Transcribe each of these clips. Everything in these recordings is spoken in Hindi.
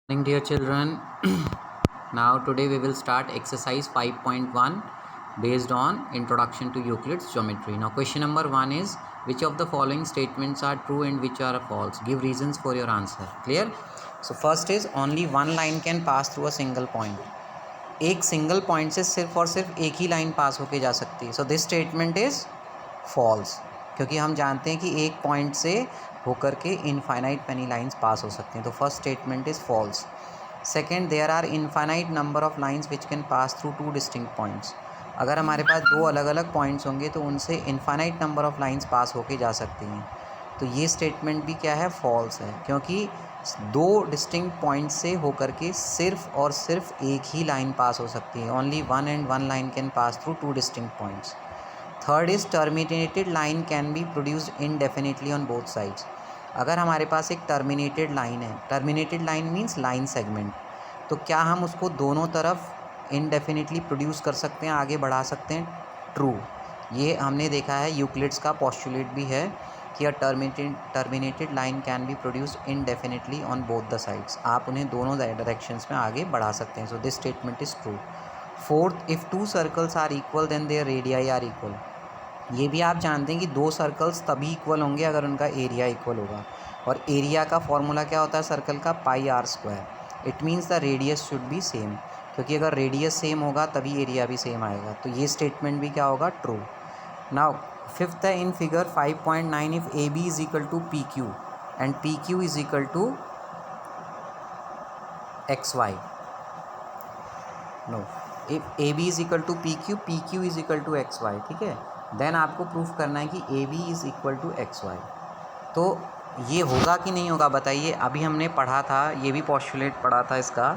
Morning dear children. Now today we will start exercise 5.1 based on introduction to Euclid's geometry. Now question number 1 is which of the following statements are true and which are false? Give reasons for your answer. Clear? So first is only one line can pass through a single point. एक सिंगल पॉइंट से सिर्फ और सिर्फ एक ही लाइन पास होके जा सकती है. So this statement is false, क्योंकि हम जानते हैं कि एक पॉइंट से होकर के इनफाइनाइट मैनी लाइंस पास हो सकती हैं. तो first statement is false. Second, there are infinite number of lines which can pass through two distinct points. अगर हमारे पास दो अलग अलग पॉइंट्स होंगे तो उनसे infinite number of lines pass होके जा सकती हैं. तो ये स्टेटमेंट भी क्या है, फॉल्स है, क्योंकि दो डिस्टिंक्ट पॉइंट से होकर के सिर्फ और सिर्फ एक ही लाइन पास हो सकती है. Only one and one line can pass through two distinct points. Third is terminated line can be produced indefinitely on both sides. अगर हमारे पास एक टर्मिनेटेड लाइन है, terminated line means line segment, तो क्या हम उसको दोनों तरफ इनडेफिनेटली प्रोड्यूस कर सकते हैं, आगे बढ़ा सकते हैं? ट्रू. ये हमने देखा है, यूक्लिड्स का पोस्टुलेट भी है कि a terminated line can be produced indefinitely on both the sides. आप उन्हें दोनों डायरेक्शंस में आगे बढ़ा सकते हैं. So this statement is true. Fourth, if two circles are equal then their radii are equal. ये भी आप जानते हैं कि दो सर्कल्स तभी इक्वल होंगे अगर उनका एरिया इक्वल होगा. और एरिया का फॉर्मूला क्या होता है सर्कल का? Pi r square. It means the radius should be same, क्योंकि अगर रेडियस सेम होगा तभी एरिया भी सेम आएगा. तो ये स्टेटमेंट भी क्या होगा? ट्रू. नाउ फिफ्थ है, in figure 5.9 if A B is equal to P Q and P Q is equal to X Y. No, if A B is equal to P Q is equal to X Y. ठीक है, देन आपको प्रूफ करना है कि A B is equal to X Y. तो ये होगा कि नहीं होगा बताइए. अभी हमने पढ़ा था, ये भी पोस्टुलेट पढ़ा था इसका,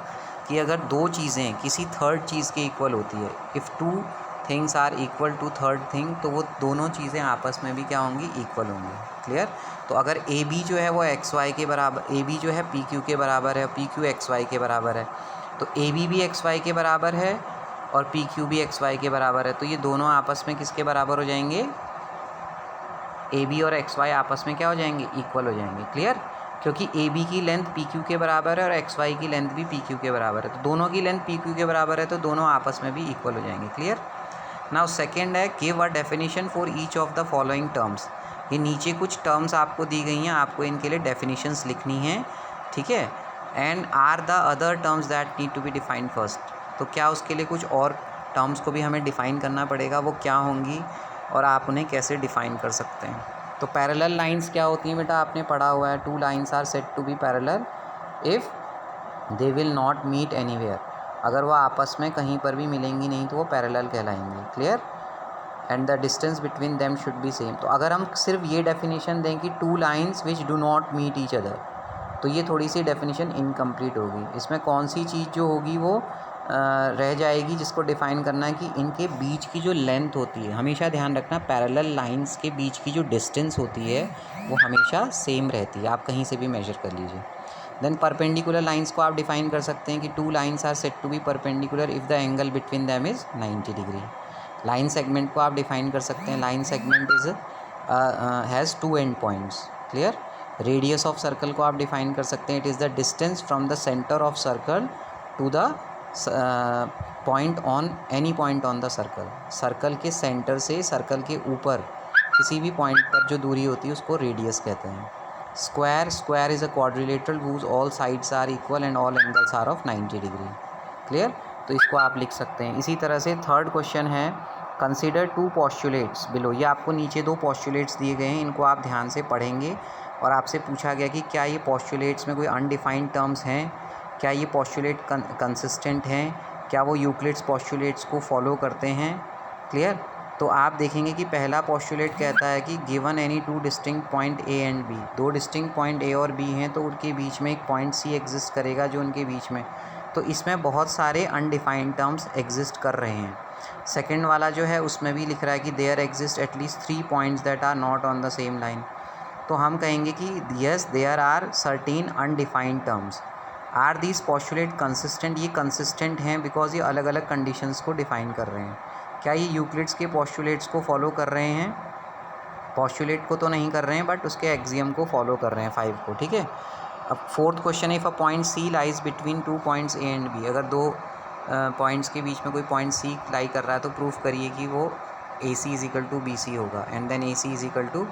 कि अगर दो चीज़ें किसी थर्ड चीज़ के इक्वल होती है, if two things are equal to third thing, तो वो दोनों चीज़ें आपस में भी क्या होंगी? इक्वल होंगी. क्लियर? तो अगर ए बी जो है वो एक्स वाई के बराबर, ए बी जो है पी क्यू के बराबर है, पी क्यू एक्स वाई के बराबर है, तो ए बी भी एक्स वाई के बराबर है और पी क्यू भी एक्स वाई के बराबर है. तो ये दोनों आपस में किसके बराबर हो जाएंगे? ए बी और एक्स वाई आपस में क्या हो जाएंगे? इक्वल हो जाएंगे. क्लियर? क्योंकि ए बी की लेंथ पी क्यू के बराबर है और एक्स वाई की लेंथ भी पी क्यू के बराबर है. तो दोनों की लेंथ पी क्यू के बराबर है, तो दोनों आपस में भी इक्वल हो जाएंगे. क्लियर? नाउ सेकेंड है, give a definition for each of the following terms. ये नीचे कुछ टर्म्स आपको दी गई हैं, आपको इनके लिए डेफिनेशंस लिखनी हैं. ठीक है, and are the other terms that need to be defined first. तो क्या उसके लिए कुछ और टर्म्स को भी हमें डिफ़ाइन करना पड़ेगा, वो क्या होंगी और आप उन्हें कैसे डिफ़ाइन कर सकते हैं. तो पैरेलल लाइंस क्या होती हैं बेटा? आपने पढ़ा हुआ है, two lines are said to be parallel if they will not meet anywhere. अगर वो आपस में कहीं पर भी मिलेंगी नहीं तो वो पैरेलल कहलाएंगी. Clear? And the distance between them should be same. तो अगर हम सिर्फ ये डेफिनेशन दें कि two lines which do not meet each other, तो ये थोड़ी सी डेफिनेशन इनकम्प्लीट होगी. इसमें कौन सी चीज़ जो होगी वो रह जाएगी, जिसको डिफ़ाइन करना है कि इनके बीच की जो लेंथ होती है, हमेशा ध्यान रखना पैरेलल लाइंस के बीच की जो डिस्टेंस होती है वो हमेशा सेम रहती है. आप कहीं से भी मेजर कर लीजिए. देन परपेंडिकुलर लाइंस को आप डिफ़ाइन कर सकते हैं कि two lines are said to be perpendicular if the angle between them is 90 degree. Line segment को आप डिफ़ाइन कर सकते हैं. Line segment is has two end points. Clear? Radius of circle को आप डिफ़ाइन कर सकते हैं. It is the distance from the centre of circle to the point on any point on the circle. Circle के सेंटर से सर्कल के ऊपर किसी भी पॉइंट पर जो दूरी होती है उसको रेडियस कहते हैं. Square is a quadrilateral whose all sides are equal and all angles are of 90 degree. Clear? तो इसको आप लिख सकते हैं. इसी तरह से थर्ड क्वेश्चन है, कंसीडर टू पोस्टुलेट्स बिलो. ये आपको नीचे दो पोस्टुलेट्स दिए गए हैं, इनको आप ध्यान से पढ़ेंगे और आपसे पूछा गया कि क्या ये पोस्टुलेट्स में कोई अनडिफाइंड टर्म्स हैं, क्या ये पोस्टुलेट कंसिस्टेंट हैं, क्या वो यूक्लिड्स पोस्टुलेट्स को फॉलो करते हैं. क्लियर? तो आप देखेंगे कि पहला पोस्टुलेट कहता है कि given any two distinct point A and B. दो डिस्टिंक्ट पॉइंट ए और बी हैं तो उनके बीच में एक पॉइंट सी एग्जिस्ट करेगा जो उनके बीच में. तो इसमें बहुत सारे अनडिफाइंड टर्म्स एग्जिस्ट कर रहे हैं. सेकंड वाला जो है उसमें भी लिख रहा है कि there exist at least 3 points that are not on the same line. तो हम कहेंगे कि yes there are certain undefined terms. Are these postulate consistent? ये कंसिस्टेंट हैं बिकॉज ये अलग अलग कंडीशंस को डिफ़ाइन कर रहे हैं. क्या ये यूक्लिड्स के पोस्टुलेट्स को फॉलो कर रहे हैं? पोस्टुलेट को तो नहीं कर रहे हैं बट उसके एक्सियम को फॉलो कर रहे हैं, 5 को. ठीक है, अब फोर्थ क्वेश्चन है, if a point C lies between 2 points A and B, अगर दो पॉइंट्स के बीच में कोई पॉइंट सी लाई कर रहा है तो प्रूफ करिए कि वो A C is equal to B C होगा, and then A C is equal to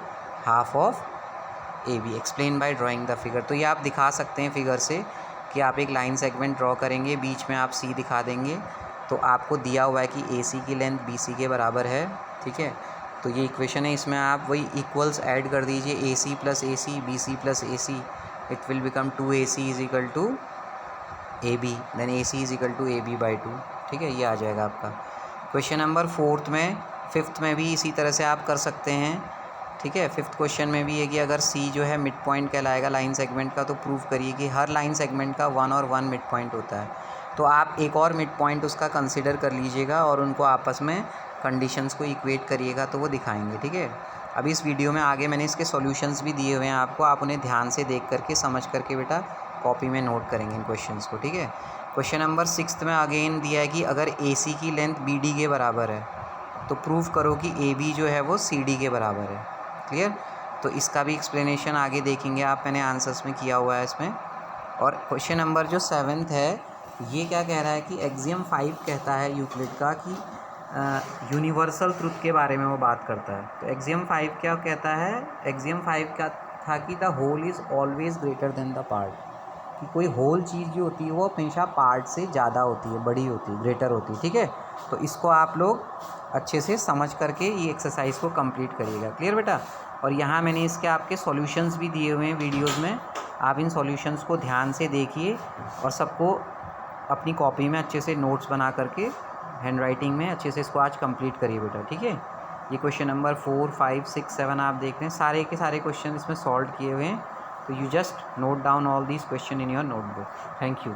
half of A B, explain by drawing the figure. तो ये आप दिखा सकते हैं फिगर से कि आप एक लाइन सेगमेंट ड्रॉ करेंगे, बीच में आप सी दिखा देंगे, तो आपको दिया हुआ है कि ए सी की लेंथ बी सी के बराबर है, ठीक है। तो ये इक्वेशन है, इसमें आप वही इक्वल्स ऐड कर दीजिए, A C plus A C, B C plus A C, it will become 2ac is equal to A B, then A C is equal to A B by 2, ठीक है। ये आ जाएगा आपका क्वेश्चन नंबर फिफ्थ में भी इसी तरह से आप कर सकते हैं, ठीक है। फिफ्थ क्वेश्चन में भी है कि अगर सी जो है मिड पॉइंट कहलाएगा लाइन सेगमेंट का, तो प्रूव करिए कि हर लाइन सेगमेंट का 1 और 1 मिड पॉइंट होता है। तो आप एक और मिड पॉइंट उसका कंसिडर कर लीजिएगा और उनको आपस में कंडीशंस को इक्वेट करिएगा, तो वो दिखाएंगे, ठीक है। अभी इस वीडियो में आगे मैंने इसके सॉल्यूशंस भी दिए हुए हैं आपको, आप उन्हें ध्यान से देख करके समझ करके बेटा कॉपी में नोट करेंगे इन क्वेश्चंस को, ठीक है। क्वेश्चन नंबर 6 में अगेन दिया है कि अगर ए सी की लेंथ बी डी के बराबर है तो प्रूव करो कि ए बी जो है वो सी डी के बराबर है, क्लियर। तो इसका भी एक्सप्लेनेशन आगे देखेंगे आप, मैंने आंसर्स में किया हुआ है इसमें। और क्वेश्चन नंबर जो 7 है, ये क्या कह रहा है कि एक्सियम 5 कहता है यूक्लिड का कि यूनिवर्सल ट्रुथ के बारे में वो बात करता है। तो एक्सियम 5 क्या कहता है, एक्सियम 5 क्या था कि the whole is always greater than the part, कि कोई होल चीज़ जो होती है वो हमेशा पार्ट से ज़्यादा होती है, बड़ी होती है, ग्रेटर होती है, ठीक है। तो इसको आप लोग अच्छे से समझ करके ये एक्सरसाइज को कंप्लीट करिएगा, क्लियर बेटा। और यहाँ मैंने इसके आपके सॉल्यूशंस भी दिए हुए हैं वीडियोस में, आप इन सॉल्यूशंस को ध्यान से देखिए और सबको अपनी कॉपी में अच्छे से नोट्स बना करके हैंड राइटिंग में अच्छे से इसको आज कंप्लीट करिए बेटा, ठीक है। ये क्वेश्चन नंबर 4, 5, 6, 7 आप देख रहे हैं, सारे के सारे क्वेश्चन इसमें सॉल्व किए हुए हैं। तो you just note down all these questions in your notebook. Thank you.